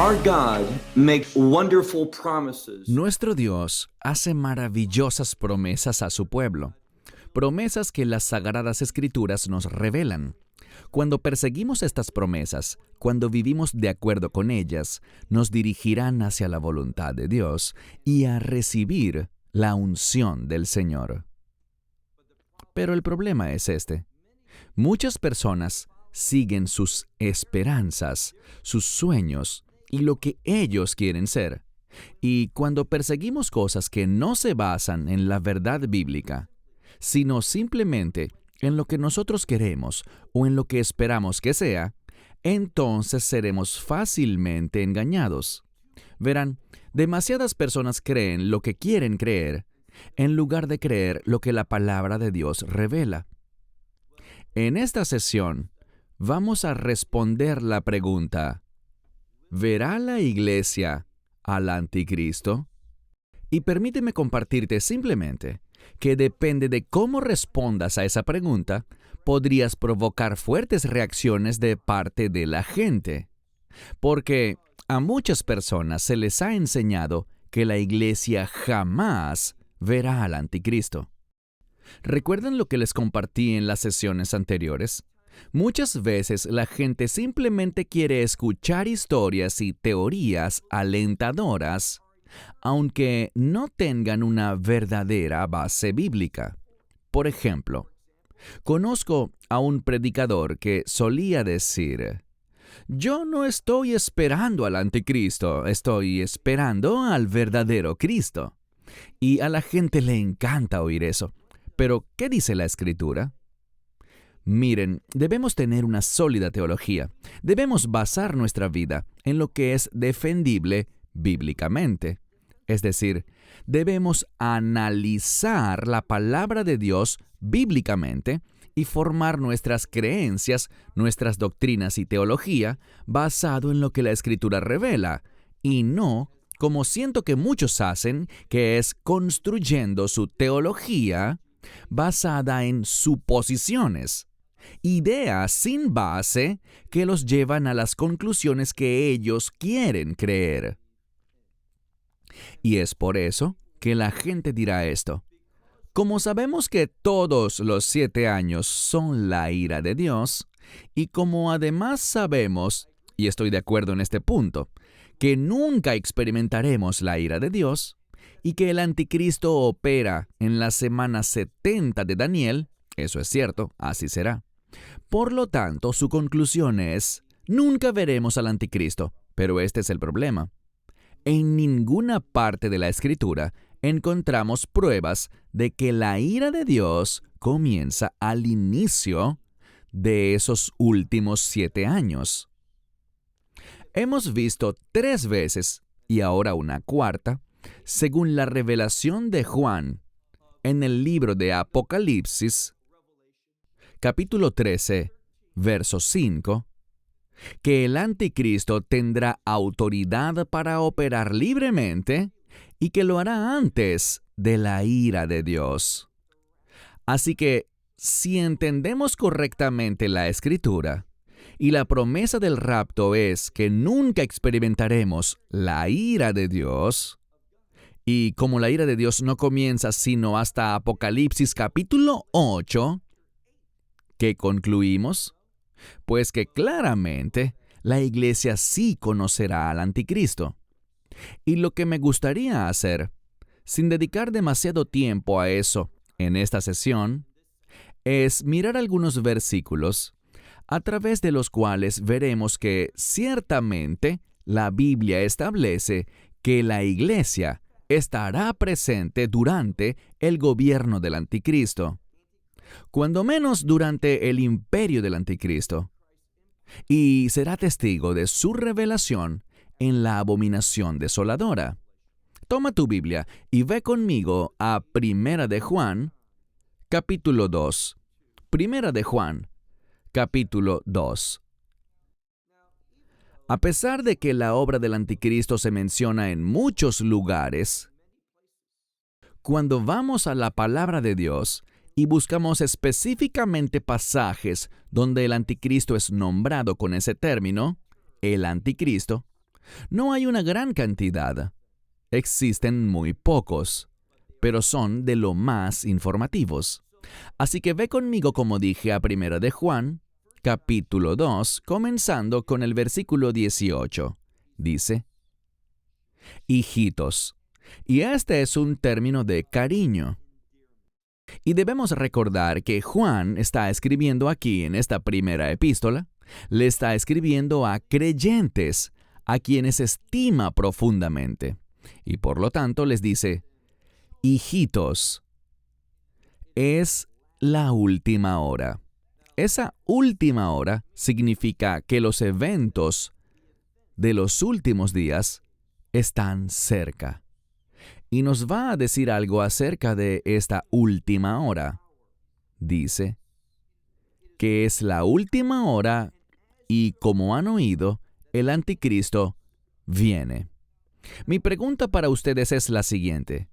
Our God makes wonderful promises. Nuestro Dios hace maravillosas promesas a su pueblo, promesas que las Sagradas Escrituras nos revelan. Cuando perseguimos estas promesas, cuando vivimos de acuerdo con ellas, nos dirigirán hacia la voluntad de Dios y a recibir la unción del Señor. Pero el problema es este. Muchas personas siguen sus esperanzas, sus sueños y lo que ellos quieren ser. Y cuando perseguimos cosas que no se basan en la verdad bíblica, sino simplemente en lo que nosotros queremos o en lo que esperamos que sea, entonces seremos fácilmente engañados. Verán, demasiadas personas creen lo que quieren creer, en lugar de creer lo que la palabra de Dios revela. En esta sesión, vamos a responder la pregunta: ¿verá la iglesia al anticristo? Y permíteme compartirte simplemente que depende de cómo respondas a esa pregunta, podrías provocar fuertes reacciones de parte de la gente. Porque a muchas personas se les ha enseñado que la iglesia jamás verá al anticristo. ¿Recuerdan lo que les compartí en las sesiones anteriores? Muchas veces la gente simplemente quiere escuchar historias y teorías alentadoras, aunque no tengan una verdadera base bíblica. Por ejemplo, conozco a un predicador que solía decir: yo no estoy esperando al anticristo, estoy esperando al verdadero Cristo. Y a la gente le encanta oír eso. Pero, ¿qué dice la Escritura? Miren, debemos tener una sólida teología. Debemos basar nuestra vida en lo que es defendible bíblicamente. Es decir, debemos analizar la palabra de Dios bíblicamente y formar nuestras creencias, nuestras doctrinas y teología basado en lo que la Escritura revela, y no como siento que muchos hacen, que es construyendo su teología basada en suposiciones, ideas sin base que los llevan a las conclusiones que ellos quieren creer. Y es por eso que la gente dirá esto: como sabemos que todos los 7 años son la ira de Dios, y como además sabemos, y estoy de acuerdo en este punto, que nunca experimentaremos la ira de Dios, y que el anticristo opera en la semana 70 de Daniel, eso es cierto, así será. Por lo tanto, su conclusión es: nunca veremos al anticristo. Pero este es el problema. En ninguna parte de la Escritura encontramos pruebas de que la ira de Dios comienza al inicio de esos últimos 7 años. Hemos visto 3 veces, y ahora una cuarta, según la revelación de Juan, en el libro de Apocalipsis, capítulo 13, verso 5, que el anticristo tendrá autoridad para operar libremente y que lo hará antes de la ira de Dios. Así que, si entendemos correctamente la Escritura, y la promesa del rapto es que nunca experimentaremos la ira de Dios, y como la ira de Dios no comienza sino hasta Apocalipsis capítulo 8, ¿qué concluimos? Pues que claramente la iglesia sí conocerá al anticristo. Y lo que me gustaría hacer, sin dedicar demasiado tiempo a eso en esta sesión, es mirar algunos versículos a través de los cuales veremos que ciertamente la Biblia establece que la iglesia estará presente durante el gobierno del anticristo, cuando menos durante el imperio del anticristo, y será testigo de su revelación en la abominación desoladora. Toma tu Biblia y ve conmigo a Primera de Juan, capítulo 2. Primera de Juan, capítulo 2. A pesar de que la obra del anticristo se menciona en muchos lugares, cuando vamos a la palabra de Dios y buscamos específicamente pasajes donde el anticristo es nombrado con ese término, el anticristo, No hay una gran cantidad. Existen muy pocos, pero son de lo más informativos. Así que ve conmigo, como dije, a 1 de Juan, capítulo 2, comenzando con el versículo 18. Dice: hijitos. Y este es un término de cariño. Y debemos recordar que Juan está escribiendo aquí en esta primera epístola, le está escribiendo a creyentes, a quienes estima profundamente. Y por lo tanto les dice: hijitos, es la última hora. Esa última hora significa que los eventos de los últimos días están cerca. Y nos va a decir algo acerca de esta última hora. Dice que es la última hora y, como han oído, el anticristo viene. Mi pregunta para ustedes es la siguiente: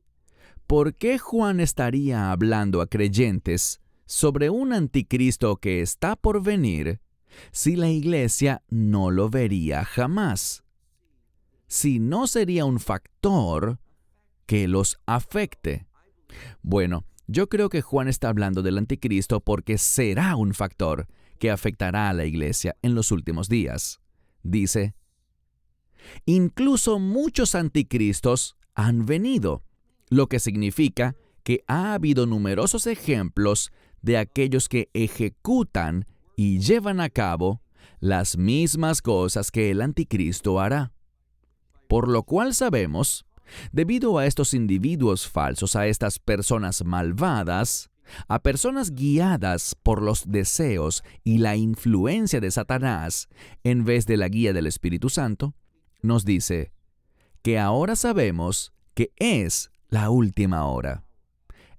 ¿por qué Juan estaría hablando a creyentes sobre un anticristo que está por venir si la iglesia no lo vería jamás? Si no sería un factor que los afecte. Bueno, yo creo que Juan está hablando del anticristo porque será un factor que afectará a la iglesia en los últimos días. Dice: incluso muchos anticristos han venido, lo que significa que ha habido numerosos ejemplos de aquellos que ejecutan y llevan a cabo las mismas cosas que el anticristo hará. Por lo cual sabemos, debido a estos individuos falsos, a estas personas malvadas, a personas guiadas por los deseos y la influencia de Satanás, en vez de la guía del Espíritu Santo, nos dice que ahora sabemos que es la última hora.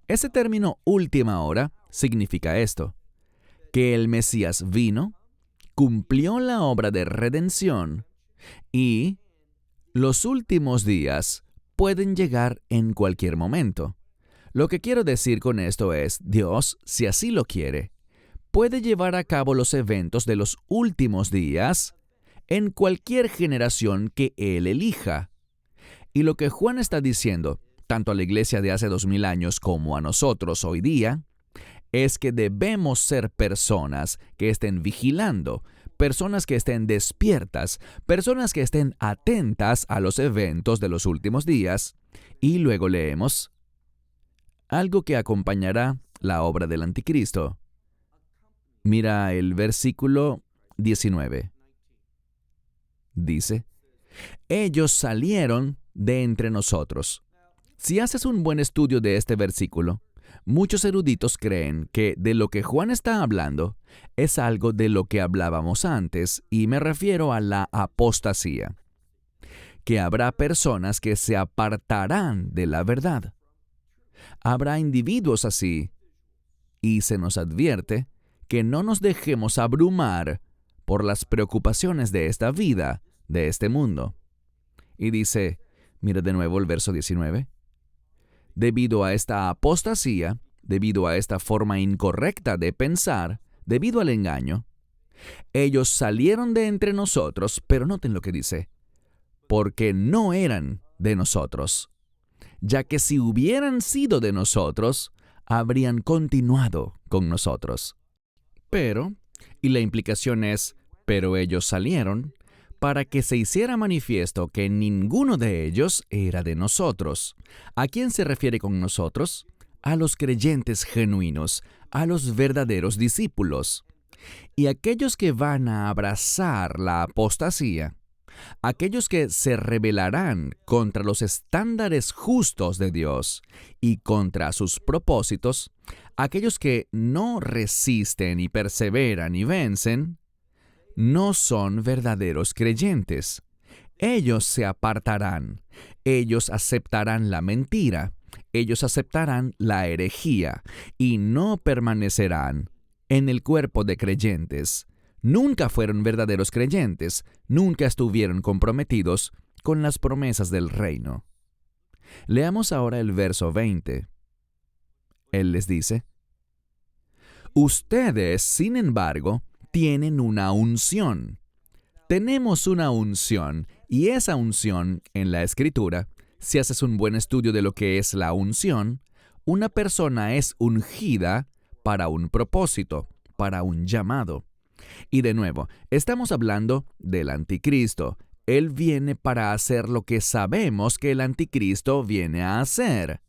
Ese término última hora significa esto: que el Mesías vino, cumplió la obra de redención y los últimos días pueden llegar en cualquier momento. Lo que quiero decir con esto es, Dios, si así lo quiere, puede llevar a cabo los eventos de los últimos días en cualquier generación que Él elija. Y lo que Juan está diciendo, tanto a la iglesia de hace 2000 años como a nosotros hoy día, es que debemos ser personas que estén vigilando, personas que estén despiertas, personas que estén atentas a los eventos de los últimos días. Y luego leemos algo que acompañará la obra del anticristo. Mira el versículo 19. Dice: ellos salieron de entre nosotros. Si haces un buen estudio de este versículo, muchos eruditos creen que de lo que Juan está hablando es algo de lo que hablábamos antes, y me refiero a la apostasía, que habrá personas que se apartarán de la verdad. Habrá individuos así, y se nos advierte que no nos dejemos abrumar por las preocupaciones de esta vida, de este mundo. Y dice, mira de nuevo el verso 19, debido a esta apostasía, debido a esta forma incorrecta de pensar, debido al engaño, ellos salieron de entre nosotros, pero noten lo que dice, porque no eran de nosotros, ya que si hubieran sido de nosotros, habrían continuado con nosotros. Pero, y la implicación es, pero ellos salieron, para que se hiciera manifiesto que ninguno de ellos era de nosotros. ¿A quién se refiere con nosotros? A los creyentes genuinos, a los verdaderos discípulos. Y aquellos que van a abrazar la apostasía, aquellos que se rebelarán contra los estándares justos de Dios y contra sus propósitos, aquellos que no resisten y perseveran y vencen, no son verdaderos creyentes. Ellos se apartarán, ellos aceptarán la mentira, ellos aceptarán la herejía y no permanecerán en el cuerpo de creyentes. Nunca fueron verdaderos creyentes, nunca estuvieron comprometidos con las promesas del reino. Leamos ahora el verso 20. Él les dice: ustedes, sin embargo, tienen una unción. Tenemos una unción, Y esa unción en la Escritura, si haces un buen estudio de lo que es la unción, una persona es ungida para un propósito, para un llamado. Y de nuevo, estamos hablando del anticristo. Él viene para hacer lo que sabemos que el anticristo viene a hacer.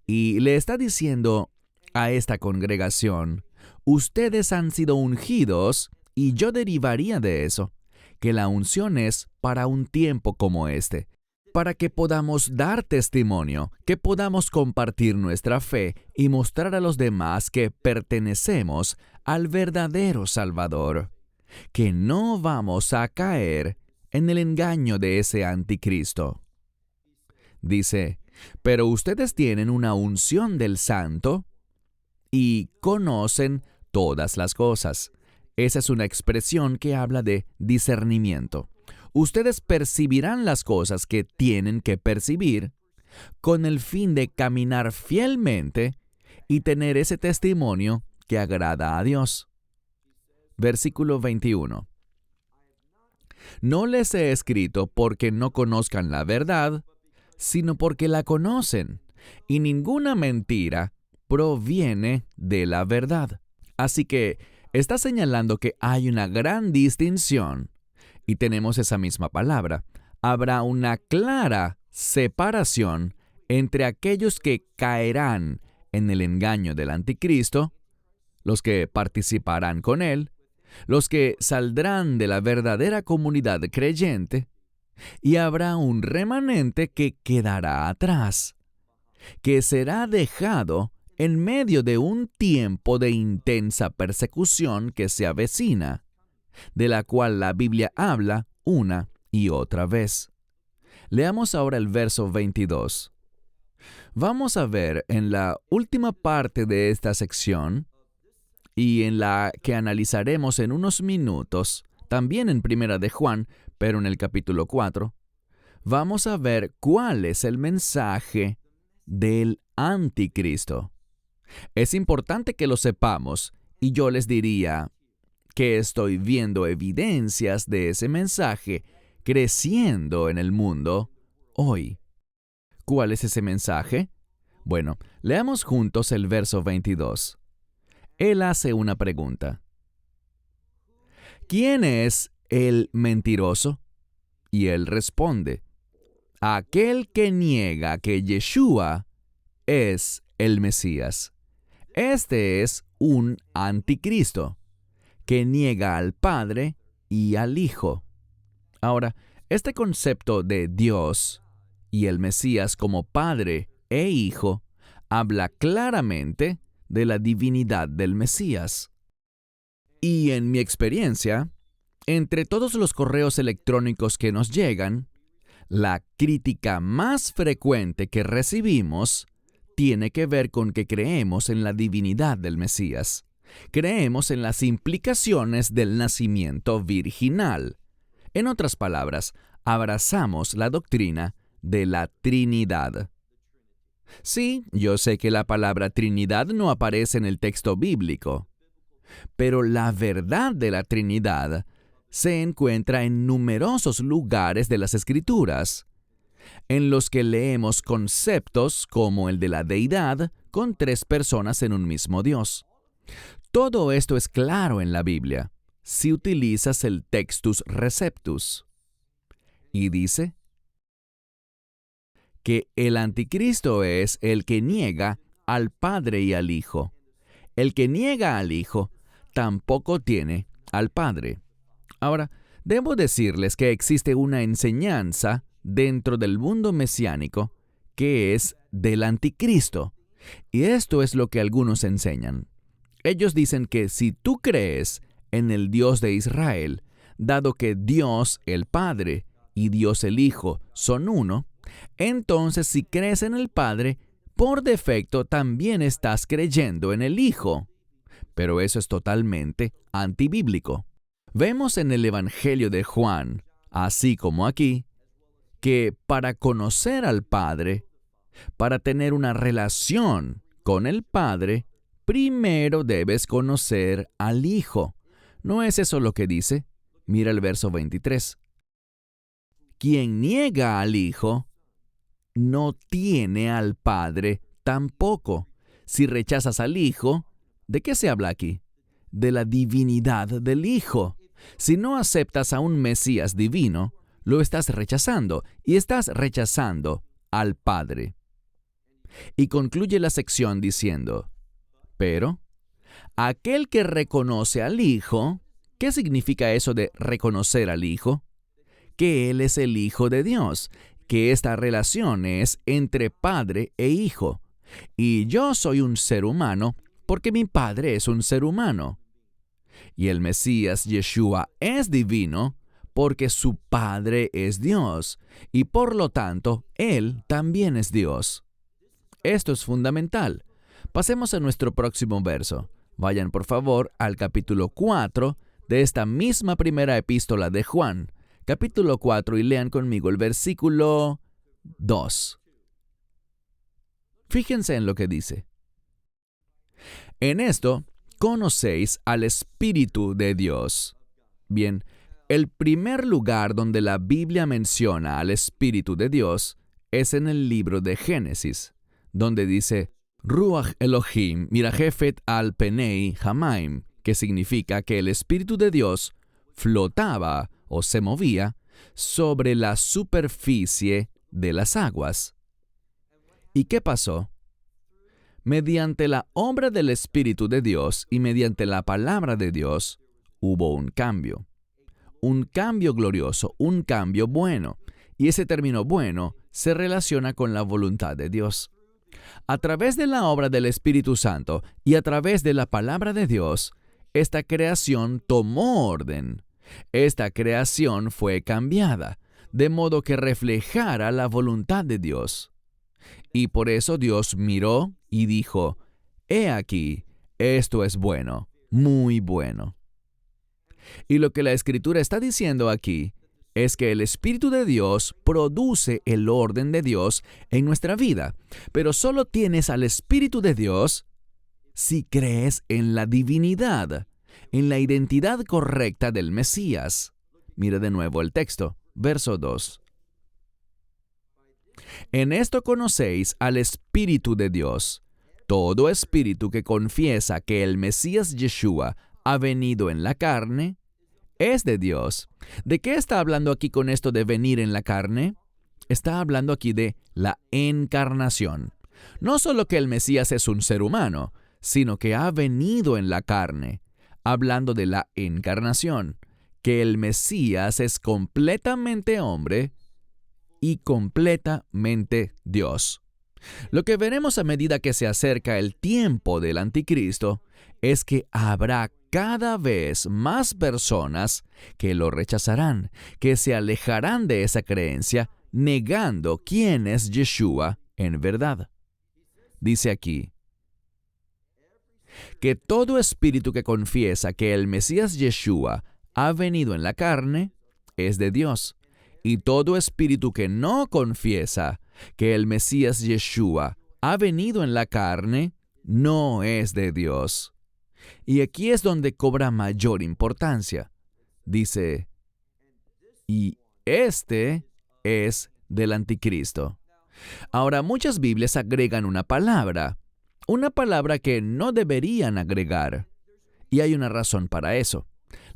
Y le está diciendo a esta congregación, ustedes han sido ungidos, y yo derivaría de eso, que la unción es para un tiempo como este, para que podamos dar testimonio, que podamos compartir nuestra fe y mostrar a los demás que pertenecemos al verdadero Salvador, que no vamos a caer en el engaño de ese anticristo. Dice, pero ustedes tienen una unción del Santo y conocen todas las cosas. Esa es una expresión que habla de discernimiento. Ustedes percibirán las cosas que tienen que percibir con el fin de caminar fielmente y tener ese testimonio que agrada a Dios. Versículo 21. No les he escrito porque no conozcan la verdad, sino porque la conocen, y ninguna mentira proviene de la verdad. Así que está señalando que hay una gran distinción, y tenemos esa misma palabra. Habrá una clara separación entre aquellos que caerán en el engaño del anticristo, los que participarán con él, los que saldrán de la verdadera comunidad creyente, y habrá un remanente que quedará atrás, que será dejado en medio de un tiempo de intensa persecución que se avecina, de la cual la Biblia habla una y otra vez. Leamos ahora el verso 22. Vamos a ver en la última parte de esta sección, y en la que analizaremos en unos minutos, también en Primera de Juan, pero en el capítulo 4, vamos a ver cuál es el mensaje del anticristo. Es importante que lo sepamos, y yo les diría que estoy viendo evidencias de ese mensaje creciendo en el mundo hoy. ¿Cuál es ese mensaje? Bueno, leamos juntos el verso 22. Él hace una pregunta. ¿Quién es el mentiroso? Y él responde, aquel que niega que Yeshua es el Mesías. Este es un anticristo que niega al Padre y al Hijo. Ahora, este concepto de Dios y el Mesías como Padre e Hijo habla claramente de la divinidad del Mesías. Y en mi experiencia, entre todos los correos electrónicos que nos llegan, la crítica más frecuente que recibimos tiene que ver con que creemos en la divinidad del Mesías. Creemos en las implicaciones del nacimiento virginal. En otras palabras, abrazamos la doctrina de la Trinidad. Sí, yo sé que la palabra Trinidad no aparece en el texto bíblico, pero la verdad de la Trinidad se encuentra en numerosos lugares de las Escrituras, en los que leemos conceptos como el de la deidad con 3 personas en un mismo Dios. Todo esto es claro en la Biblia, si utilizas el Textus Receptus. Y dice que el anticristo es el que niega al Padre y al Hijo. El que niega al Hijo tampoco tiene al Padre. Ahora, debo decirles que existe una enseñanza dentro del mundo mesiánico que es del anticristo. Y esto es lo que algunos enseñan. Ellos dicen que si tú crees en el Dios de Israel, dado que Dios el Padre y Dios el Hijo son uno, entonces si crees en el Padre, por defecto también estás creyendo en el Hijo. Pero eso es totalmente antibíblico. Vemos en el Evangelio de Juan, así como aquí, que para conocer al Padre, para tener una relación con el Padre, primero debes conocer al Hijo. ¿No es eso lo que dice? Mira el verso 23. quien niega al Hijo, no tiene al Padre tampoco. Si rechazas al Hijo, ¿de qué se habla aquí? De la divinidad del Hijo. Si no aceptas a un Mesías divino, lo estás rechazando y estás rechazando al Padre. Y concluye la sección diciendo, pero aquel que reconoce al Hijo, ¿qué significa eso de reconocer al Hijo? Que Él es el Hijo de Dios, que esta relación es entre Padre e Hijo. Y yo soy un ser humano porque mi Padre es un ser humano. Y el Mesías Yeshua es divino porque su Padre es Dios, y por lo tanto, Él también es Dios. Esto es fundamental. Pasemos a nuestro próximo verso. Vayan por favor al capítulo 4 de esta misma primera epístola de Juan, capítulo 4, y lean conmigo el versículo 2. Fíjense en lo que dice. En esto conocéis al Espíritu de Dios. Bien, el primer lugar donde la Biblia menciona al Espíritu de Dios es en el libro de Génesis, donde dice Ruach Elohim mirajefet al penei hamaim, que significa que el Espíritu de Dios flotaba o se movía sobre la superficie de las aguas. ¿Y qué pasó? Mediante la obra del Espíritu de Dios y mediante la palabra de Dios, hubo un cambio glorioso, un cambio bueno. Y ese término bueno se relaciona con la voluntad de Dios. A través de la obra del Espíritu Santo y a través de la palabra de Dios, esta creación tomó orden. Esta creación fue cambiada, de modo que reflejara la voluntad de Dios. Y por eso Dios miró y dijo, «He aquí, esto es bueno, muy bueno». Y lo que la Escritura está diciendo aquí es que el Espíritu de Dios produce el orden de Dios en nuestra vida, pero solo tienes al Espíritu de Dios si crees en la divinidad, en la identidad correcta del Mesías. Mira de nuevo el texto, verso 2. En esto conocéis al Espíritu de Dios. Todo espíritu que confiesa que el Mesías Yeshua ha venido en la carne, es de Dios. ¿De qué está hablando aquí con esto de venir en la carne? Está hablando aquí de la encarnación. No solo que el Mesías es un ser humano, sino que ha venido en la carne, hablando de la encarnación, que el Mesías es completamente hombre y completamente Dios. Lo que veremos a medida que se acerca el tiempo del anticristo es que habrá cada vez más personas que lo rechazarán, que se alejarán de esa creencia, negando quién es Yeshua en verdad. Dice aquí, que todo espíritu que confiesa que el Mesías Yeshua ha venido en la carne es de Dios, y todo espíritu que no confiesa que el Mesías Yeshua ha venido en la carne no es de Dios. Y aquí es donde cobra mayor importancia. Dice, y este es del anticristo. Ahora, muchas Biblias agregan una palabra que no deberían agregar. Y hay una razón para eso.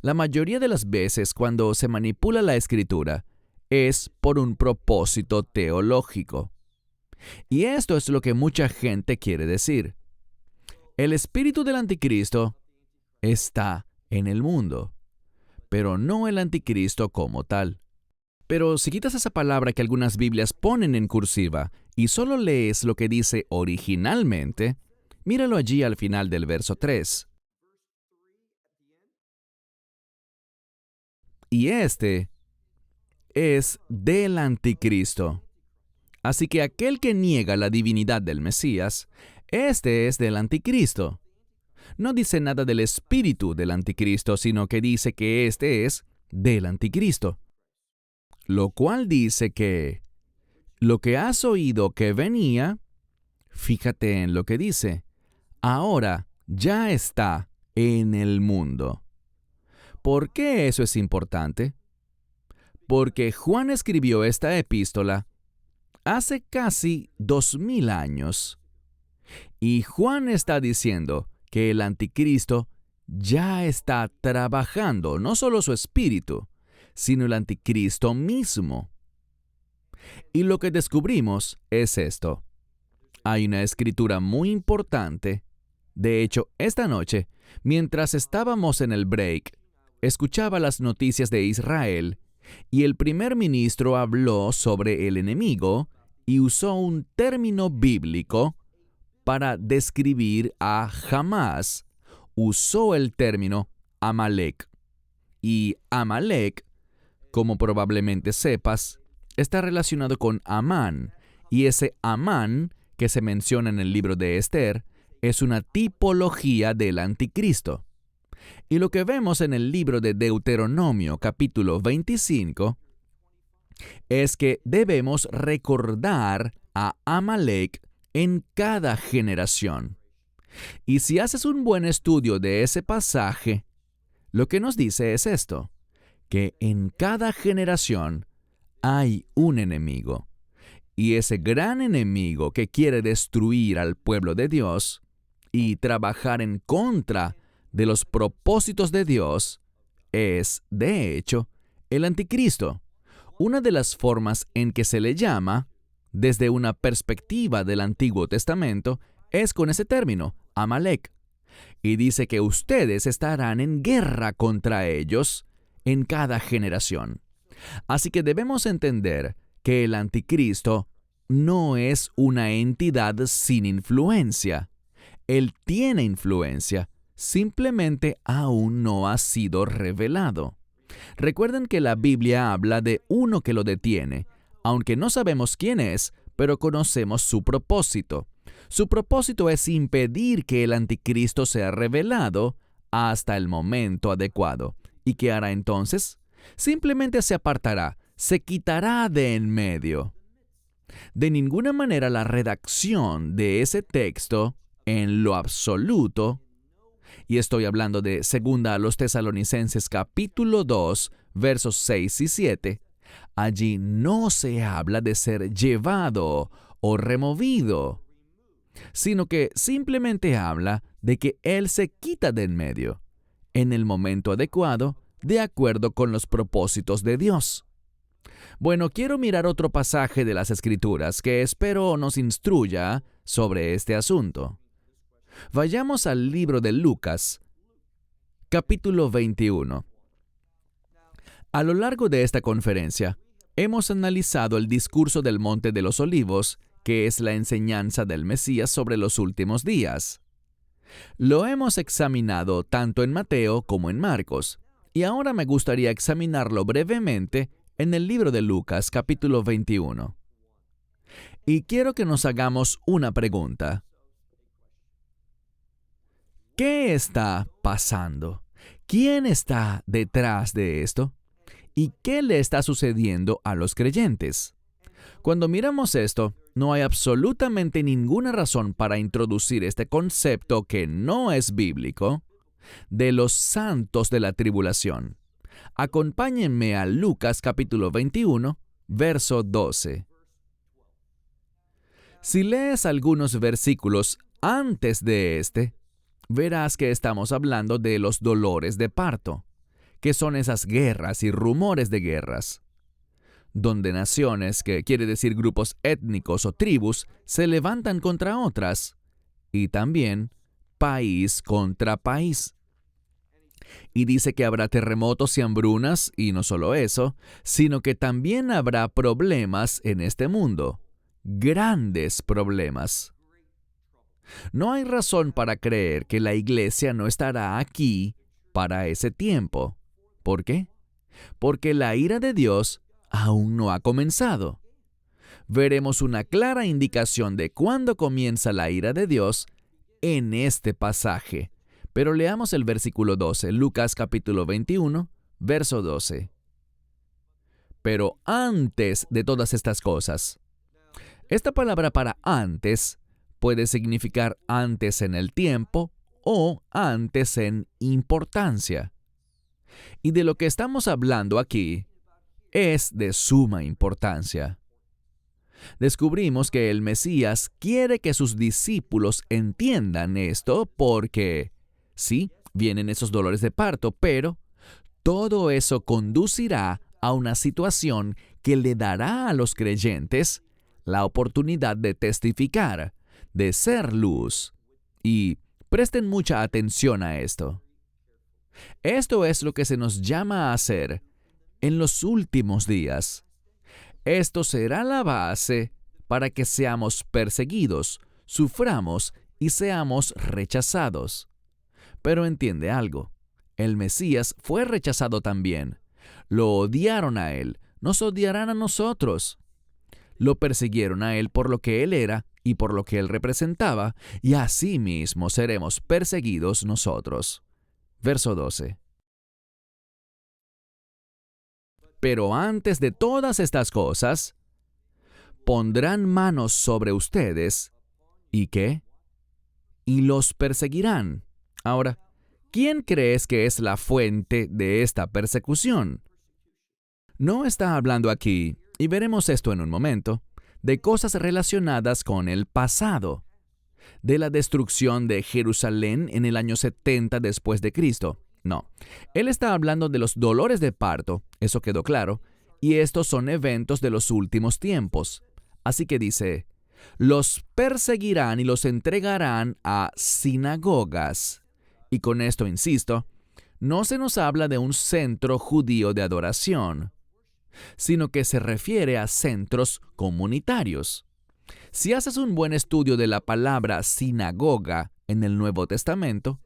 La mayoría de las veces cuando se manipula la Escritura es por un propósito teológico. Y esto es lo que mucha gente quiere decir. El espíritu del anticristo está en el mundo, pero no el anticristo como tal. Pero si quitas esa palabra que algunas Biblias ponen en cursiva y solo lees lo que dice originalmente, míralo allí al final del verso 3. Y este es del anticristo. Así que aquel que niega la divinidad del Mesías, este es del anticristo. No dice nada del espíritu del anticristo, sino que dice que este es del anticristo. Lo cual dice que lo que has oído que venía, fíjate en lo que dice, ahora ya está en el mundo. ¿Por qué eso es importante? porque Juan escribió esta epístola hace casi 2000 años. Y Juan está diciendo que el anticristo ya está trabajando, no solo su espíritu, sino el anticristo mismo. Y lo que descubrimos es esto. Hay una escritura muy importante. De hecho, esta noche, mientras estábamos en el break, escuchaba las noticias de Israel y el primer ministro habló sobre el enemigo y usó un término bíblico para describir a Hamás. Usó el término Amalek. Y Amalek, como probablemente sepas, está relacionado con Amán, y ese Amán que se menciona en el libro de Esther es una tipología del anticristo. Y lo que vemos en el libro de Deuteronomio capítulo 25 es que debemos recordar a Amalek en cada generación. Y si haces un buen estudio de ese pasaje, lo que nos dice es esto, que en cada generación hay un enemigo. Y ese gran enemigo que quiere destruir al pueblo de Dios y trabajar en contra de los propósitos de Dios es, de hecho, el anticristo. Una de las formas en que se le llama, desde una perspectiva del Antiguo Testamento, es con ese término, Amalek. Y dice que ustedes estarán en guerra contra ellos en cada generación. Así que debemos entender que el anticristo no es una entidad sin influencia. Él tiene influencia, simplemente aún no ha sido revelado. Recuerden que la Biblia habla de uno que lo detiene, aunque no sabemos quién es, pero conocemos su propósito. Su propósito es impedir que el anticristo sea revelado hasta el momento adecuado. ¿Y qué hará entonces? Simplemente se apartará, se quitará de en medio. De ninguna manera la redacción de ese texto, en lo absoluto, y estoy hablando de 2 a los Tesalonicenses capítulo 2, versos 6 y 7, allí no se habla de ser llevado o removido, sino que simplemente habla de que Él se quita de en medio, en el momento adecuado, de acuerdo con los propósitos de Dios. Bueno, quiero mirar otro pasaje de las Escrituras que espero nos instruya sobre este asunto. Vayamos al libro de Lucas, capítulo 21. A lo largo de esta conferencia, hemos analizado el discurso del Monte de los Olivos, que es la enseñanza del Mesías sobre los últimos días. Lo hemos examinado tanto en Mateo como en Marcos, y ahora me gustaría examinarlo brevemente en el libro de Lucas, capítulo 21. Y quiero que nos hagamos una pregunta. ¿Qué está pasando? ¿Quién está detrás de esto? ¿Y qué le está sucediendo a los creyentes? Cuando miramos esto, no hay absolutamente ninguna razón para introducir este concepto que no es bíblico de los santos de la tribulación. Acompáñenme a Lucas capítulo 21, verso 12. Si lees algunos versículos antes de este, verás que estamos hablando de los dolores de parto, que son esas guerras y rumores de guerras, donde naciones, que quiere decir grupos étnicos o tribus, se levantan contra otras, y también país contra país. Y dice que habrá terremotos y hambrunas, y no solo eso, sino que también habrá problemas en este mundo, grandes problemas. No hay razón para creer que la iglesia no estará aquí para ese tiempo. ¿Por qué? Porque la ira de Dios aún no ha comenzado. Veremos una clara indicación de cuándo comienza la ira de Dios en este pasaje. Pero leamos el versículo 12, Lucas capítulo 21, verso 12. Pero antes de todas estas cosas. Esta palabra para antes puede significar antes en el tiempo o antes en importancia. Y de lo que estamos hablando aquí es de suma importancia. Descubrimos que el Mesías quiere que sus discípulos entiendan esto porque, sí, vienen esos dolores de parto, pero todo eso conducirá a una situación que le dará a los creyentes la oportunidad de testificar, de ser luz. Y presten mucha atención a esto. Esto es lo que se nos llama a hacer en los últimos días. Esto será la base para que seamos perseguidos, suframos y seamos rechazados. Pero entiende algo, el Mesías fue rechazado también. Lo odiaron a él, nos odiarán a nosotros. Lo persiguieron a él por lo que él era y por lo que él representaba, y así mismo seremos perseguidos nosotros. Verso 12. Pero antes de todas estas cosas, pondrán manos sobre ustedes, ¿y qué? Y los perseguirán. Ahora, ¿quién crees que es la fuente de esta persecución? No está hablando aquí, y veremos esto en un momento, de cosas relacionadas con el pasado, de la destrucción de Jerusalén en el año 70 después de Cristo. No, él está hablando de los dolores de parto, eso quedó claro, y estos son eventos de los últimos tiempos. Así que dice, los perseguirán y los entregarán a sinagogas. Y con esto insisto, no se nos habla de un centro judío de adoración, sino que se refiere a centros comunitarios. Si haces un buen estudio de la palabra sinagoga en el Nuevo Testamento,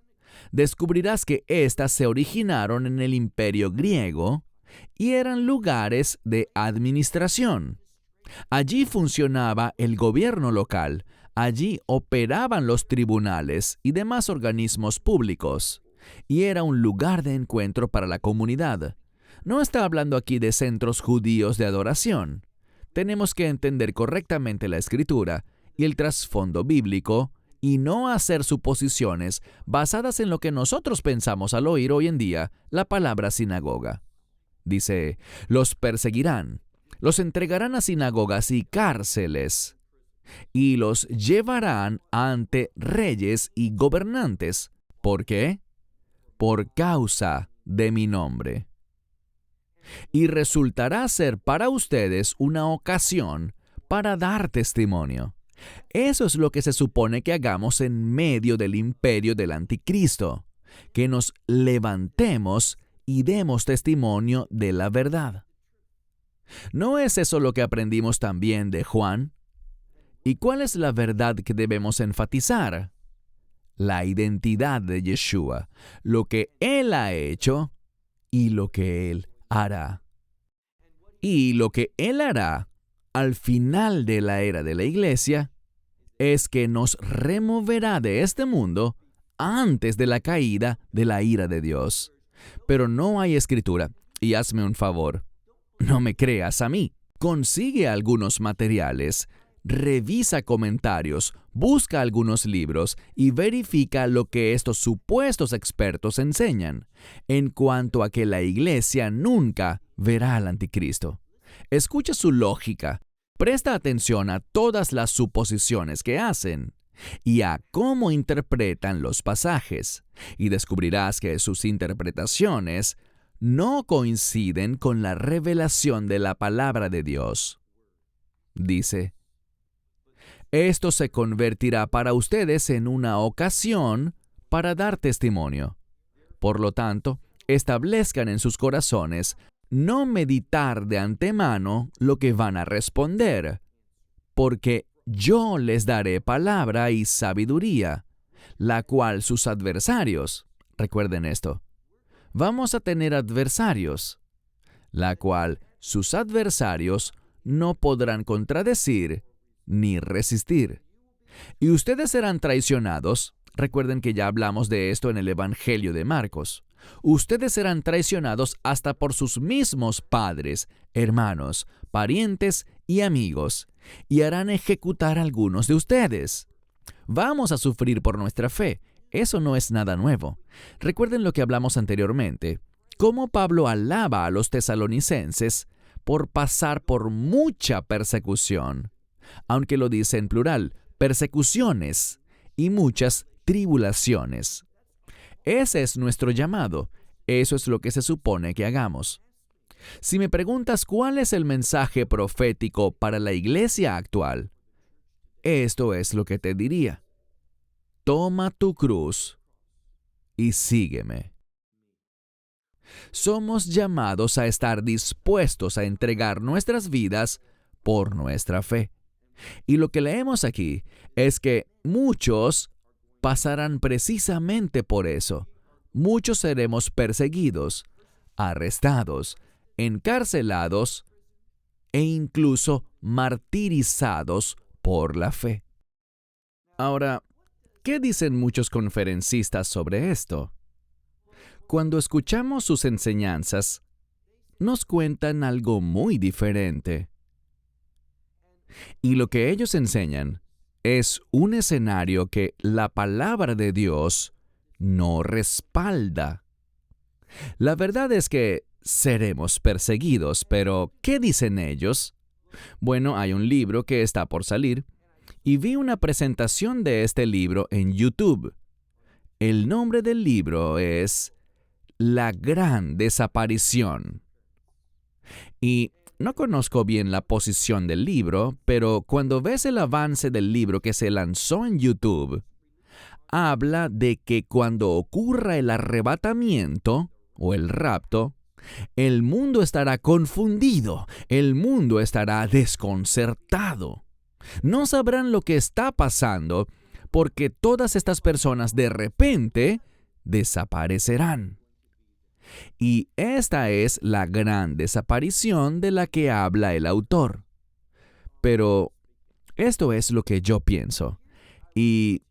descubrirás que éstas se originaron en el Imperio griego y eran lugares de administración. Allí funcionaba el gobierno local, allí operaban los tribunales y demás organismos públicos, y era un lugar de encuentro para la comunidad. No está hablando aquí de centros judíos de adoración. Tenemos que entender correctamente la Escritura y el trasfondo bíblico y no hacer suposiciones basadas en lo que nosotros pensamos al oír hoy en día la palabra sinagoga. Dice, los perseguirán, los entregarán a sinagogas y cárceles, y los llevarán ante reyes y gobernantes. ¿Por qué? Por causa de mi nombre. Y resultará ser para ustedes una ocasión para dar testimonio. Eso es lo que se supone que hagamos en medio del imperio del anticristo, que nos levantemos y demos testimonio de la verdad. ¿No es eso lo que aprendimos también de Juan? ¿Y cuál es la verdad que debemos enfatizar? La identidad de Yeshua, lo que Él ha hecho y lo que Él hará. Y lo que Él hará al final de la era de la iglesia es que nos removerá de este mundo antes de la caída de la ira de Dios. Pero no hay escritura, y hazme un favor, no me creas a mí. Consigue algunos materiales, revisa comentarios, busca algunos libros y verifica lo que estos supuestos expertos enseñan en cuanto a que la iglesia nunca verá al anticristo. Escucha su lógica, presta atención a todas las suposiciones que hacen y a cómo interpretan los pasajes, y descubrirás que sus interpretaciones no coinciden con la revelación de la palabra de Dios. Dice, esto se convertirá para ustedes en una ocasión para dar testimonio. Por lo tanto, establezcan en sus corazones no meditar de antemano lo que van a responder, porque yo les daré palabra y sabiduría, la cual sus adversarios, recuerden esto, vamos a tener adversarios, la cual sus adversarios no podrán contradecir ni resistir. Y ustedes serán traicionados. Recuerden que ya hablamos de esto en el Evangelio de Marcos. Ustedes serán traicionados hasta por sus mismos padres, hermanos, parientes y amigos, y harán ejecutar a algunos de ustedes. Vamos a sufrir por nuestra fe. Eso no es nada nuevo. Recuerden lo que hablamos anteriormente, cómo Pablo alaba a los tesalonicenses por pasar por mucha persecución, aunque lo dice en plural, persecuciones y muchas tribulaciones. Ese es nuestro llamado. Eso es lo que se supone que hagamos. Si me preguntas cuál es el mensaje profético para la iglesia actual, esto es lo que te diría. Toma tu cruz y sígueme. Somos llamados a estar dispuestos a entregar nuestras vidas por nuestra fe. Y lo que leemos aquí es que muchos pasarán precisamente por eso. Muchos seremos perseguidos, arrestados, encarcelados e incluso martirizados por la fe. Ahora, ¿qué dicen muchos conferencistas sobre esto? Cuando escuchamos sus enseñanzas, nos cuentan algo muy diferente. Y lo que ellos enseñan es un escenario que la palabra de Dios no respalda. La verdad es que seremos perseguidos, pero ¿qué dicen ellos? Bueno, hay un libro que está por salir y vi una presentación de este libro en YouTube. El nombre del libro es La Gran Desaparición. Y no conozco bien la posición del libro, pero cuando ves el avance del libro que se lanzó en YouTube, habla de que cuando ocurra el arrebatamiento o el rapto, el mundo estará confundido, el mundo estará desconcertado. No sabrán lo que está pasando porque todas estas personas de repente desaparecerán. Y esta es la gran desaparición de la que habla el autor. Pero esto es lo que yo pienso. Y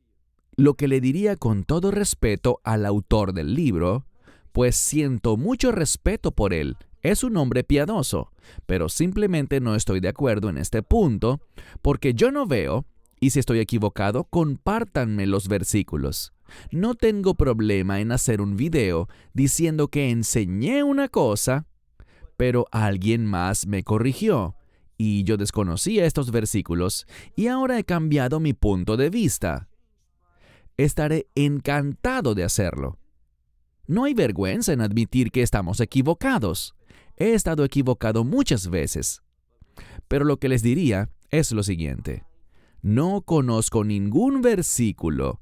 lo que le diría con todo respeto al autor del libro, pues siento mucho respeto por él. Es un hombre piadoso, pero simplemente no estoy de acuerdo en este punto, porque yo no veo, y si estoy equivocado, compártanme los versículos. No tengo problema en hacer un video diciendo que enseñé una cosa, pero alguien más me corrigió, y yo desconocía estos versículos, y ahora he cambiado mi punto de vista. Estaré encantado de hacerlo. No hay vergüenza en admitir que estamos equivocados. He estado equivocado muchas veces. Pero lo que les diría es lo siguiente. No conozco ningún versículo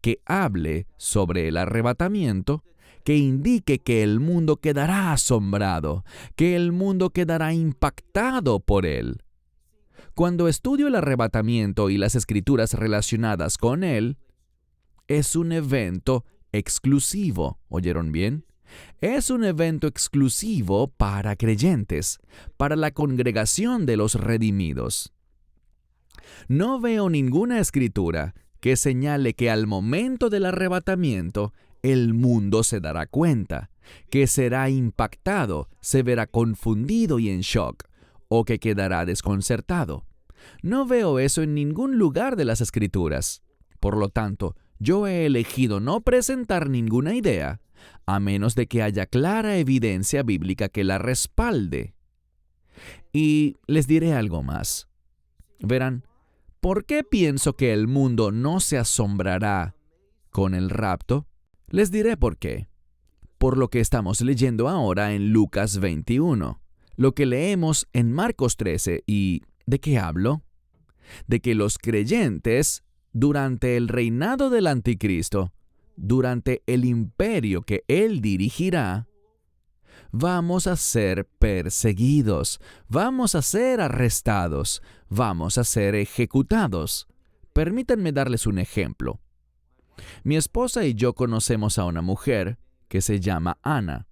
que hable sobre el arrebatamiento, que indique que el mundo quedará asombrado, que el mundo quedará impactado por él. Cuando estudio el arrebatamiento y las escrituras relacionadas con él, es un evento exclusivo, ¿oyeron bien? Es un evento exclusivo para creyentes, para la congregación de los redimidos. No veo ninguna escritura que señale que al momento del arrebatamiento el mundo se dará cuenta, que será impactado, se verá confundido y en shock, o que quedará desconcertado. No veo eso en ningún lugar de las escrituras. Por lo tanto, yo he elegido no presentar ninguna idea, a menos de que haya clara evidencia bíblica que la respalde. Y les diré algo más. Verán, ¿por qué pienso que el mundo no se asombrará con el rapto? Les diré por qué. Por lo que estamos leyendo ahora en Lucas 21, lo que leemos en Marcos 13, ¿y de qué hablo? De que los creyentes, durante el reinado del anticristo, durante el imperio que él dirigirá, vamos a ser perseguidos, vamos a ser arrestados, vamos a ser ejecutados. Permítanme darles un ejemplo. Mi esposa y yo conocemos a una mujer que se llama Ana,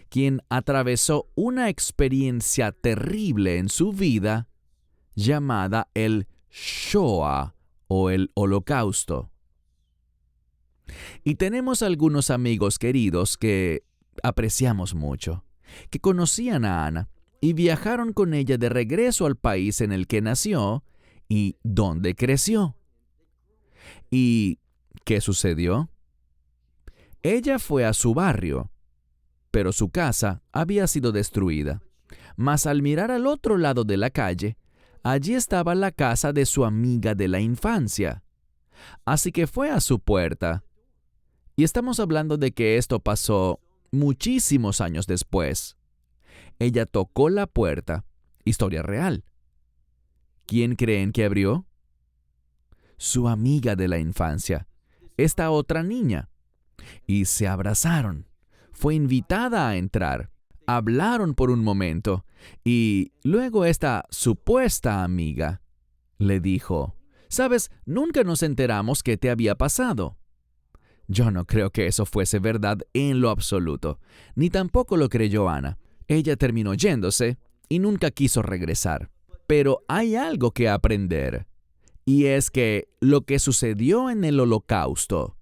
quien atravesó una experiencia terrible en su vida llamada el Shoah o el Holocausto. Y tenemos algunos amigos queridos que apreciamos mucho, que conocían a Ana y viajaron con ella de regreso al país en el que nació y donde creció. ¿Y qué sucedió? Ella fue a su barrio, pero su casa había sido destruida. Mas al mirar al otro lado de la calle, allí estaba la casa de su amiga de la infancia. Así que fue a su puerta. Y estamos hablando de que esto pasó muchísimos años después. Ella tocó la puerta. Historia real. ¿Quién creen que abrió? Su amiga de la infancia, esta otra niña. Y se abrazaron. Fue invitada a entrar. Hablaron por un momento. Y luego esta supuesta amiga le dijo: «Sabes, nunca nos enteramos qué te había pasado». Yo no creo que eso fuese verdad en lo absoluto, ni tampoco lo creyó Ana. Ella terminó yéndose y nunca quiso regresar. Pero hay algo que aprender, y es que lo que sucedió en el Holocausto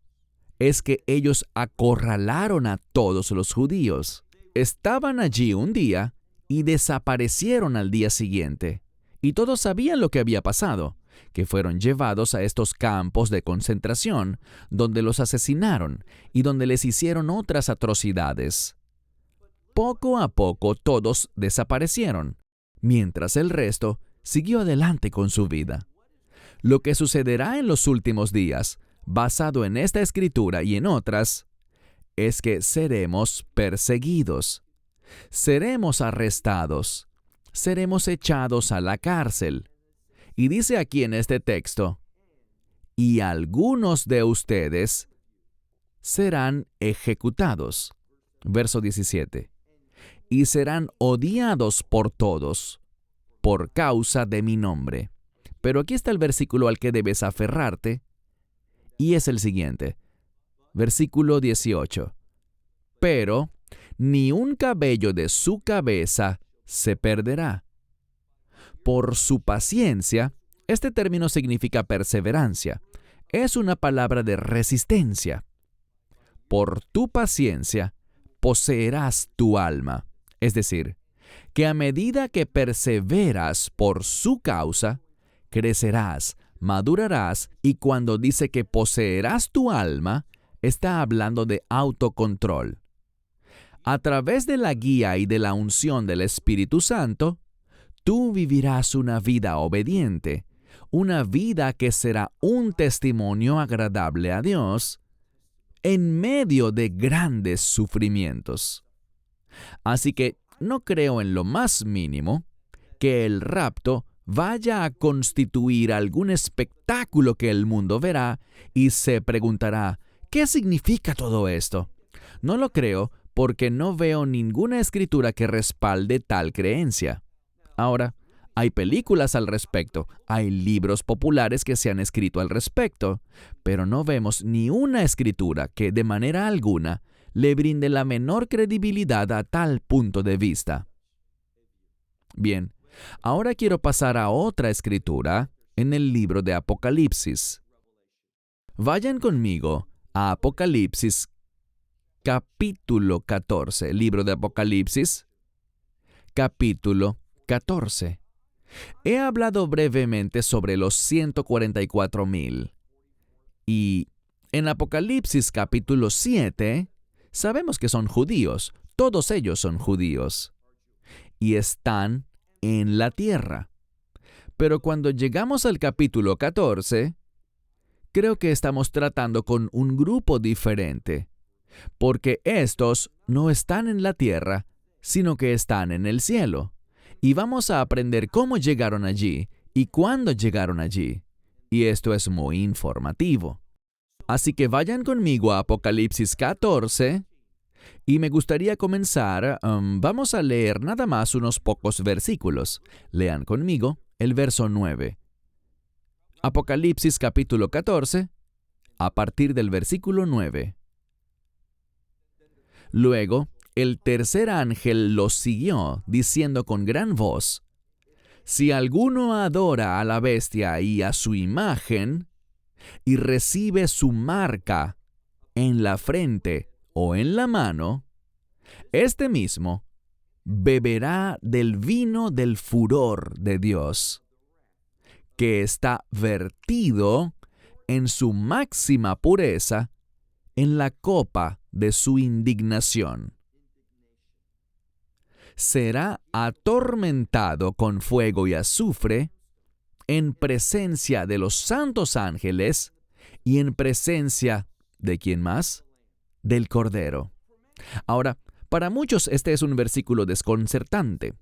es que ellos acorralaron a todos los judíos. Estaban allí un día y desaparecieron al día siguiente. Y todos sabían lo que había pasado, que fueron llevados a estos campos de concentración, donde los asesinaron y donde les hicieron otras atrocidades. Poco a poco todos desaparecieron, mientras el resto siguió adelante con su vida. Lo que sucederá en los últimos días, basado en esta escritura y en otras, es que seremos perseguidos, seremos arrestados, seremos echados a la cárcel. Y dice aquí en este texto: «Y algunos de ustedes serán ejecutados». Verso 17. «Y serán odiados por todos, por causa de mi nombre». Pero aquí está el versículo al que debes aferrarte, y es el siguiente. Versículo 18. «Pero ni un cabello de su cabeza se perderá». Por su paciencia, este término significa perseverancia. Es una palabra de resistencia. Por tu paciencia poseerás tu alma. Es decir, que a medida que perseveras por su causa, crecerás, madurarás, y cuando dice que poseerás tu alma, está hablando de autocontrol. A través de la guía y de la unción del Espíritu Santo, tú vivirás una vida obediente, una vida que será un testimonio agradable a Dios en medio de grandes sufrimientos. Así que no creo en lo más mínimo que el rapto vaya a constituir algún espectáculo que el mundo verá y se preguntará: ¿qué significa todo esto? No lo creo porque no veo ninguna escritura que respalde tal creencia. Ahora, hay películas al respecto, hay libros populares que se han escrito al respecto, pero no vemos ni una escritura que de manera alguna le brinde la menor credibilidad a tal punto de vista. Bien, ahora quiero pasar a otra escritura en el libro de Apocalipsis. Vayan conmigo a Apocalipsis capítulo 14, libro de Apocalipsis, capítulo 14. He hablado brevemente sobre los 144,000. Y en Apocalipsis capítulo 7, sabemos que son judíos, todos ellos son judíos, y están en la tierra. Pero cuando llegamos al capítulo 14, creo que estamos tratando con un grupo diferente, porque estos no están en la tierra, sino que están en el cielo. Y vamos a aprender cómo llegaron allí y cuándo llegaron allí. Y esto es muy informativo. Así que vayan conmigo a Apocalipsis 14 y me gustaría comenzar. Vamos a leer nada más unos pocos versículos. Lean conmigo el verso 9. Apocalipsis capítulo 14, a partir del versículo 9. Luego, el tercer ángel los siguió, diciendo con gran voz: «Si alguno adora a la bestia y a su imagen, y recibe su marca en la frente o en la mano, este mismo beberá del vino del furor de Dios, que está vertido en su máxima pureza en la copa de su indignación. será atormentado con fuego y azufre en presencia de los santos ángeles y en presencia ¿de quién más? Del Cordero. Ahora, para muchos este es un versículo desconcertante.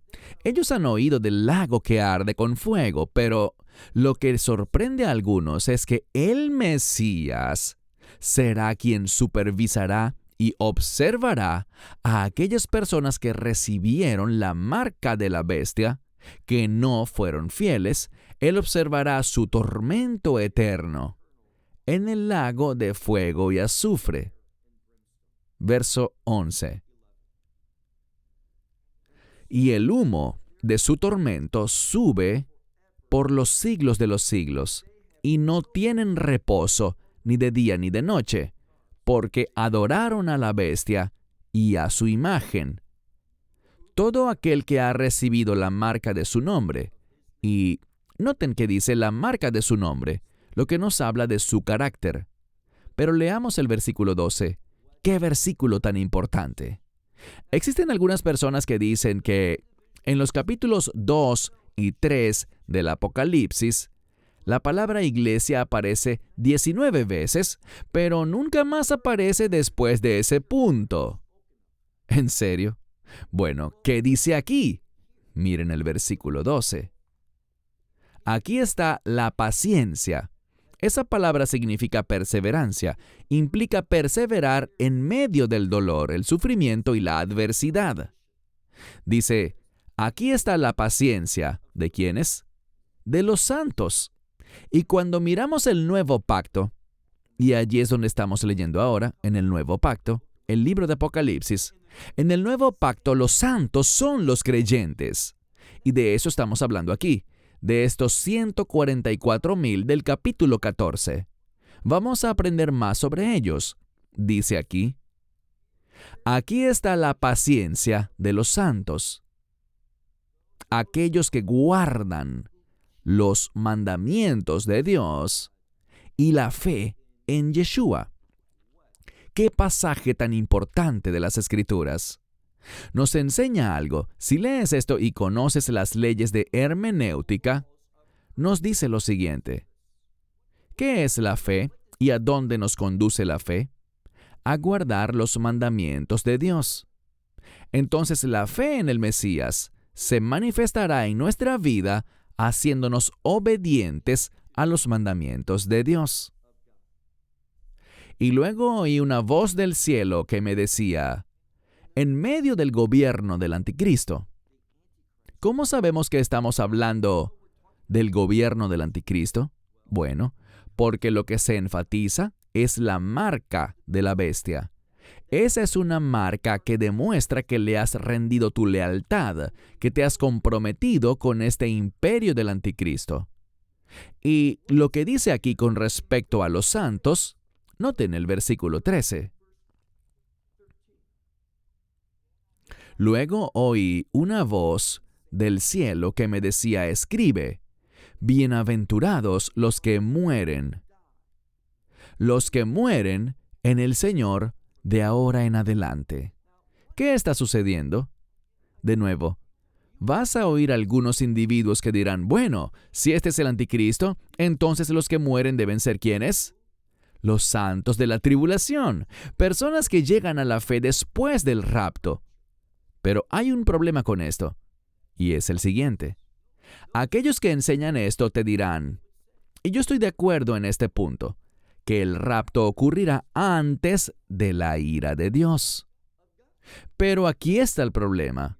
Ellos han oído del lago que arde con fuego, pero lo que sorprende a algunos es que el Mesías será quien supervisará y observará a aquellas personas que recibieron la marca de la bestia, que no fueron fieles. Él observará su tormento eterno en el lago de fuego y azufre. Verso 11. Y el humo de su tormento sube por los siglos de los siglos, y no tienen reposo ni de día ni de noche, porque adoraron a la bestia y a su imagen. Todo aquel que ha recibido la marca de su nombre, y noten que dice la marca de su nombre, lo que nos habla de su carácter. Pero leamos el versículo 12. ¡Qué versículo tan importante! Existen algunas personas que dicen que en los capítulos 2 y 3 del Apocalipsis, la palabra iglesia aparece 19 veces, pero nunca más aparece después de ese punto. ¿En serio? Bueno, ¿qué dice aquí? Miren el versículo 12. Aquí está la paciencia. Esa palabra significa perseverancia, implica perseverar en medio del dolor, el sufrimiento y la adversidad. Dice, aquí está la paciencia, ¿de quiénes? De los santos. Y cuando miramos el nuevo pacto, y allí es donde estamos leyendo ahora, en el nuevo pacto, el libro de Apocalipsis, en el nuevo pacto los santos son los creyentes. Y de eso estamos hablando aquí, de estos 144,000 del capítulo 14. Vamos a aprender más sobre ellos. Dice aquí, aquí está la paciencia de los santos, aquellos que guardan los mandamientos de Dios y la fe en Yeshua. ¡Qué pasaje tan importante de las Escrituras! Nos enseña algo. Si lees esto y conoces las leyes de hermenéutica, nos dice lo siguiente. ¿Qué es la fe y a dónde nos conduce la fe? A guardar los mandamientos de Dios. Entonces la fe en el Mesías se manifestará en nuestra vida haciéndonos obedientes a los mandamientos de Dios. Y luego oí una voz del cielo que me decía, en medio del gobierno del anticristo. ¿Cómo sabemos que estamos hablando del gobierno del anticristo? Bueno, porque lo que se enfatiza es la marca de la bestia. Esa es una marca que demuestra que le has rendido tu lealtad, que te has comprometido con este imperio del anticristo. Y lo que dice aquí con respecto a los santos, noten el versículo 13. Luego oí una voz del cielo que me decía, escribe, bienaventurados los que mueren en el Señor de ahora en adelante. ¿Qué está sucediendo? De nuevo, vas a oír algunos individuos que dirán, bueno, si este es el anticristo, entonces los que mueren deben ser ¿quiénes? Los santos de la tribulación, personas que llegan a la fe después del rapto. Pero hay un problema con esto, y es el siguiente. Aquellos que enseñan esto te dirán, y yo estoy de acuerdo en este punto, que el rapto ocurrirá antes de la ira de Dios. Pero aquí está el problema.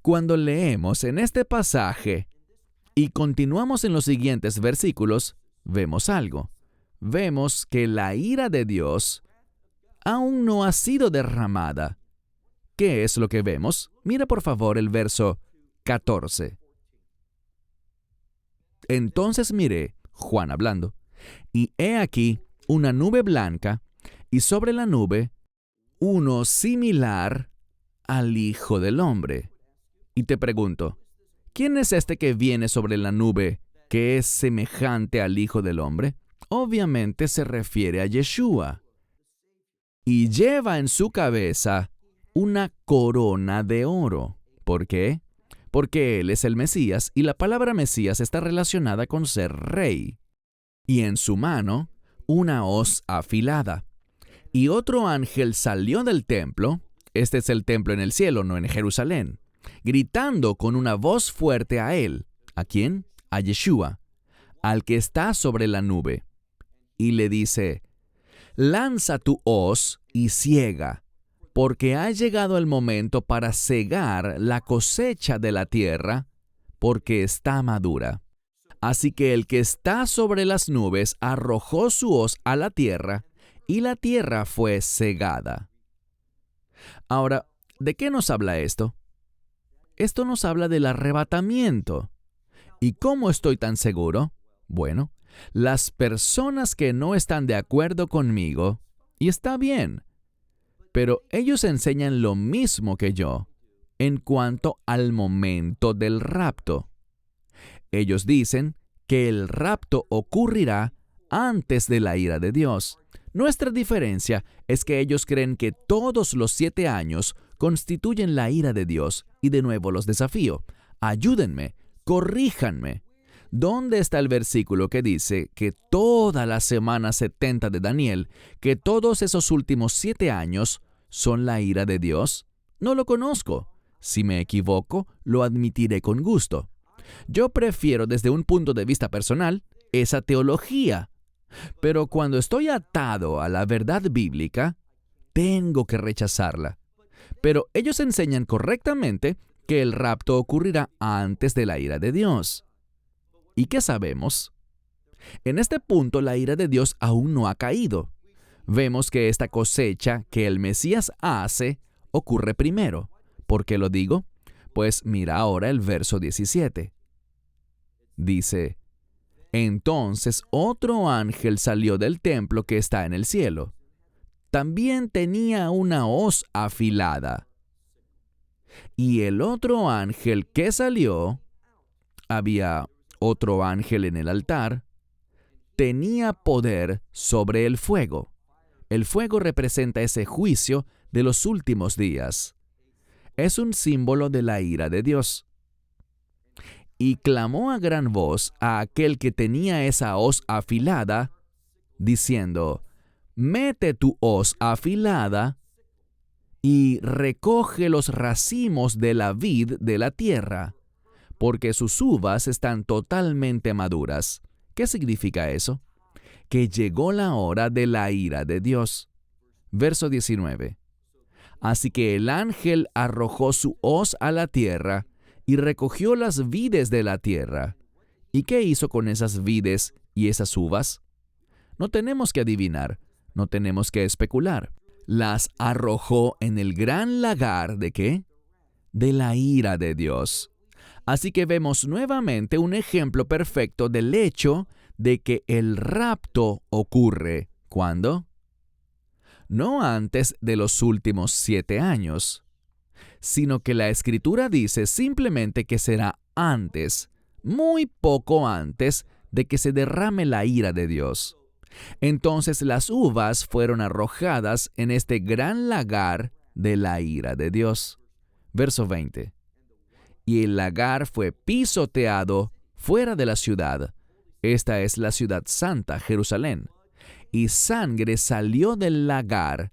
Cuando leemos en este pasaje y continuamos en los siguientes versículos, vemos algo. Vemos que la ira de Dios aún no ha sido derramada. ¿Qué es lo que vemos? Mira por favor el verso 14. Entonces miré, Juan hablando, y he aquí una nube blanca, y sobre la nube uno similar al Hijo del Hombre. Y te pregunto, ¿quién es este que viene sobre la nube que es semejante al Hijo del Hombre? Obviamente se refiere a Yeshua. Y lleva en su cabeza una corona de oro. ¿Por qué? Porque Él es el Mesías y la palabra Mesías está relacionada con ser rey. Y en su mano, una hoz afilada. Y otro ángel salió del templo, este es el templo en el cielo, no en Jerusalén, gritando con una voz fuerte a él. ¿A quién? A Yeshua, al que está sobre la nube. Y le dice, lanza tu hoz y ciega, porque ha llegado el momento para cegar la cosecha de la tierra, porque está madura. Así que el que está sobre las nubes arrojó su hoz a la tierra, y la tierra fue cegada. Ahora, ¿de qué nos habla esto? Esto nos habla del arrebatamiento. ¿Y cómo estoy tan seguro? Bueno, las personas que no están de acuerdo conmigo, y está bien, pero ellos enseñan lo mismo que yo en cuanto al momento del rapto. Ellos dicen que el rapto ocurrirá antes de la ira de Dios. Nuestra diferencia es que ellos creen que todos los 7 años constituyen la ira de Dios, y de nuevo los desafío. Ayúdenme, corríjanme. ¿Dónde está el versículo que dice que toda la semana 70 de Daniel, que todos esos últimos 7 años son la ira de Dios? No lo conozco. Si me equivoco, lo admitiré con gusto. Yo prefiero desde un punto de vista personal esa teología. Pero cuando estoy atado a la verdad bíblica, tengo que rechazarla. Pero ellos enseñan correctamente que el rapto ocurrirá antes de la ira de Dios. ¿Y qué sabemos? En este punto la ira de Dios aún no ha caído. Vemos que esta cosecha que el Mesías hace ocurre primero. ¿Por qué lo digo? Pues mira ahora el verso 17. Dice, entonces otro ángel salió del templo que está en el cielo. También tenía una hoz afilada. Y el otro ángel que salió, había otro ángel en el altar, tenía poder sobre el fuego. El fuego representa ese juicio de los últimos días. Es un símbolo de la ira de Dios. Y clamó a gran voz a aquel que tenía esa hoz afilada, diciendo, mete tu hoz afilada y recoge los racimos de la vid de la tierra, porque sus uvas están totalmente maduras. ¿Qué significa eso? Que llegó la hora de la ira de Dios. Verso 19. Así que el ángel arrojó su hoz a la tierra y recogió las vides de la tierra. ¿Y qué hizo con esas vides y esas uvas? No tenemos que adivinar, no tenemos que especular. Las arrojó en el gran lagar ¿de qué? De la ira de Dios. Así que vemos nuevamente un ejemplo perfecto del hecho de que el rapto ocurre. ¿Cuándo? No antes de los últimos 7 años, sino que la Escritura dice simplemente que será antes, muy poco antes de que se derrame la ira de Dios. Entonces las uvas fueron arrojadas en este gran lagar de la ira de Dios. Verso 20. Y el lagar fue pisoteado fuera de la ciudad. Esta es la ciudad santa, Jerusalén. Y sangre salió del lagar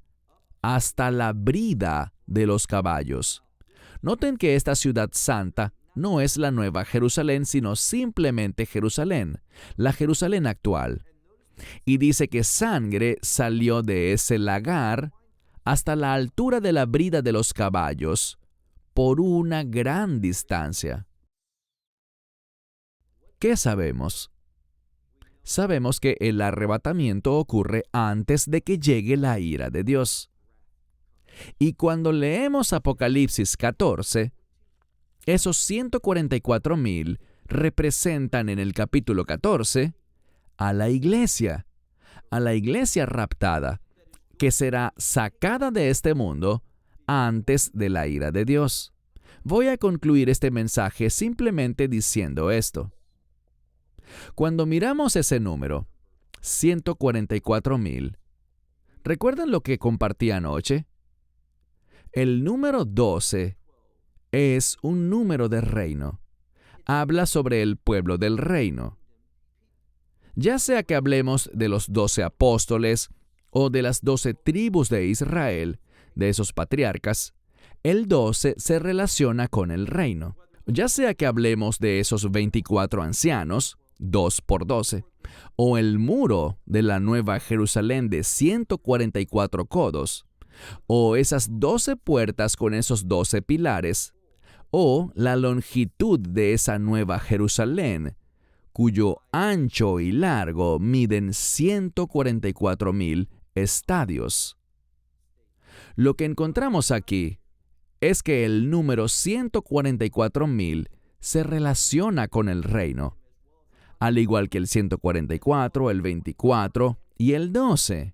hasta la brida de los caballos. Noten que esta ciudad santa no es la nueva Jerusalén, sino simplemente Jerusalén, la Jerusalén actual. Y dice que sangre salió de ese lagar hasta la altura de la brida de los caballos, por una gran distancia. ¿Qué sabemos? Sabemos que el arrebatamiento ocurre antes de que llegue la ira de Dios. Y cuando leemos Apocalipsis 14, esos 144,000 representan en el capítulo 14 a la iglesia raptada, que será sacada de este mundo antes de la ira de Dios. Voy a concluir este mensaje simplemente diciendo esto. Cuando miramos ese número, 144,000, ¿recuerdan lo que compartí anoche? El número 12 es un número de reino. Habla sobre el pueblo del reino. Ya sea que hablemos de los 12 apóstoles o de las 12 tribus de Israel, de esos patriarcas, el 12 se relaciona con el reino. Ya sea que hablemos de esos 24 ancianos, 2 por 12, o el muro de la Nueva Jerusalén de 144 codos, o esas 12 puertas con esos 12 pilares, o la longitud de esa Nueva Jerusalén, cuyo ancho y largo miden 144,000 estadios. Lo que encontramos aquí es que el número 144,000 se relaciona con el reino, al igual que el 144, el 24 y el 12.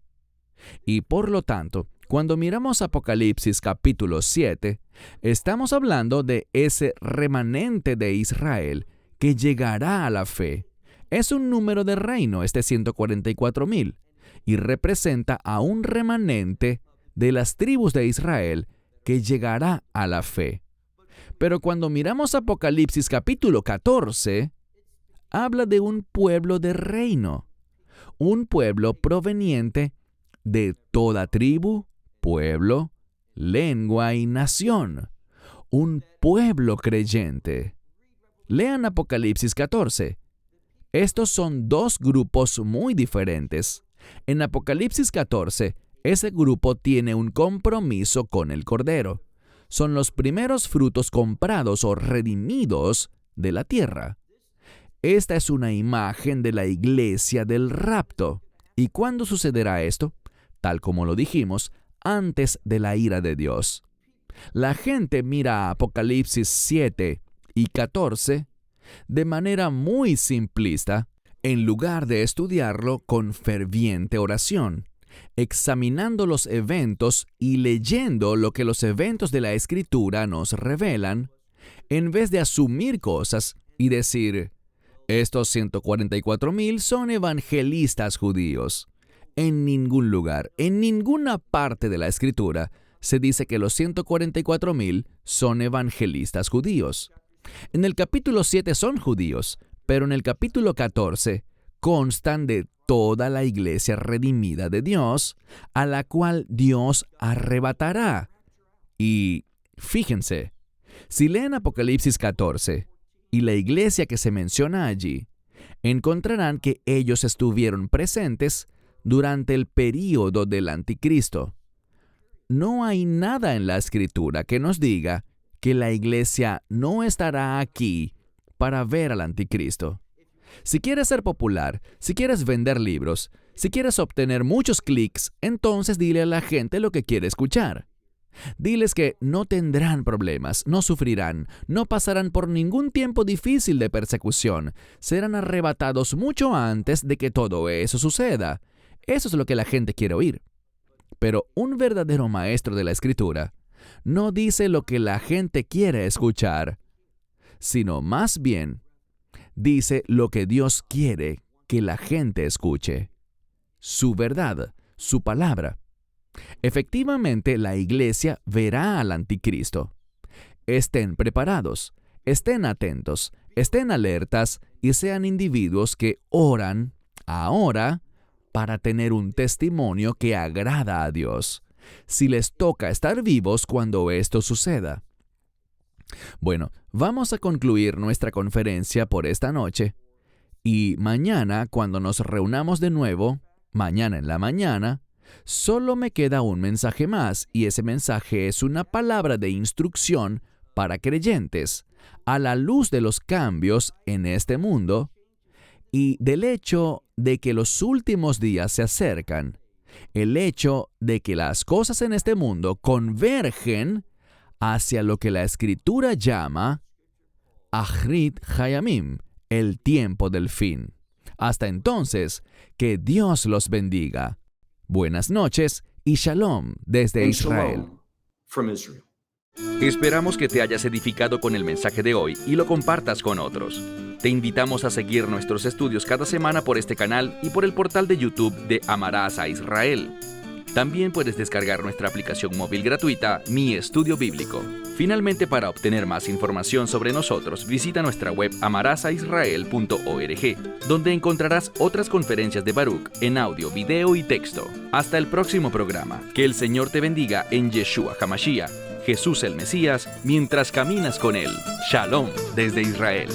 Y por lo tanto, cuando miramos Apocalipsis capítulo 7, estamos hablando de ese remanente de Israel que llegará a la fe. Es un número de reino, este 144,000, y representa a un remanente de las tribus de Israel que llegará a la fe. Pero cuando miramos Apocalipsis capítulo 14, habla de un pueblo de reino, un pueblo proveniente de toda tribu, pueblo, lengua y nación, un pueblo creyente. Lean Apocalipsis 14. Estos son dos grupos muy diferentes. En Apocalipsis 14, ese grupo tiene un compromiso con el Cordero. Son los primeros frutos comprados o redimidos de la tierra. Esta es una imagen de la iglesia del rapto. ¿Y cuándo sucederá esto? Tal como lo dijimos, antes de la ira de Dios. La gente mira Apocalipsis 7 y 14 de manera muy simplista, en lugar de estudiarlo con ferviente oración, examinando los eventos y leyendo lo que los eventos de la Escritura nos revelan, en vez de asumir cosas y decir, estos 144,000 son evangelistas judíos. En ningún lugar, en ninguna parte de la Escritura, se dice que los 144,000 son evangelistas judíos. En el capítulo 7 son judíos, pero en el capítulo 14 constan de toda la iglesia redimida de Dios, a la cual Dios arrebatará. Y fíjense, si leen Apocalipsis 14 y la iglesia que se menciona allí, encontrarán que ellos estuvieron presentes durante el período del anticristo. No hay nada en la Escritura que nos diga que la iglesia no estará aquí para ver al anticristo. Si quieres ser popular, si quieres vender libros, si quieres obtener muchos clics, entonces dile a la gente lo que quiere escuchar. Diles que no tendrán problemas, no sufrirán, no pasarán por ningún tiempo difícil de persecución, serán arrebatados mucho antes de que todo eso suceda. Eso es lo que la gente quiere oír. Pero un verdadero maestro de la Escritura no dice lo que la gente quiere escuchar, sino más bien dice lo que Dios quiere que la gente escuche. Su verdad, su palabra. Efectivamente, la iglesia verá al anticristo. Estén preparados, estén atentos, estén alertas y sean individuos que oran ahora para tener un testimonio que agrada a Dios, si les toca estar vivos cuando esto suceda. Bueno, vamos a concluir nuestra conferencia por esta noche y mañana, cuando nos reunamos de nuevo, mañana en la mañana, solo me queda un mensaje más y ese mensaje es una palabra de instrucción para creyentes a la luz de los cambios en este mundo y del hecho de que los últimos días se acercan, el hecho de que las cosas en este mundo convergen hacia lo que la Escritura llama Ahrit Hayamim, el tiempo del fin. Hasta entonces, que Dios los bendiga. Buenas noches y Shalom desde And Israel. shalom from Israel. Esperamos que te hayas edificado con el mensaje de hoy y lo compartas con otros. Te invitamos a seguir nuestros estudios cada semana por este canal y por el portal de YouTube de Amarás a Israel. También puedes descargar nuestra aplicación móvil gratuita Mi Estudio Bíblico. Finalmente, para obtener más información sobre nosotros, visita nuestra web amarazaisrael.org, donde encontrarás otras conferencias de Baruch en audio, video y texto. Hasta el próximo programa. Que el Señor te bendiga en Yeshua HaMashiach, Jesús el Mesías, mientras caminas con Él. Shalom desde Israel.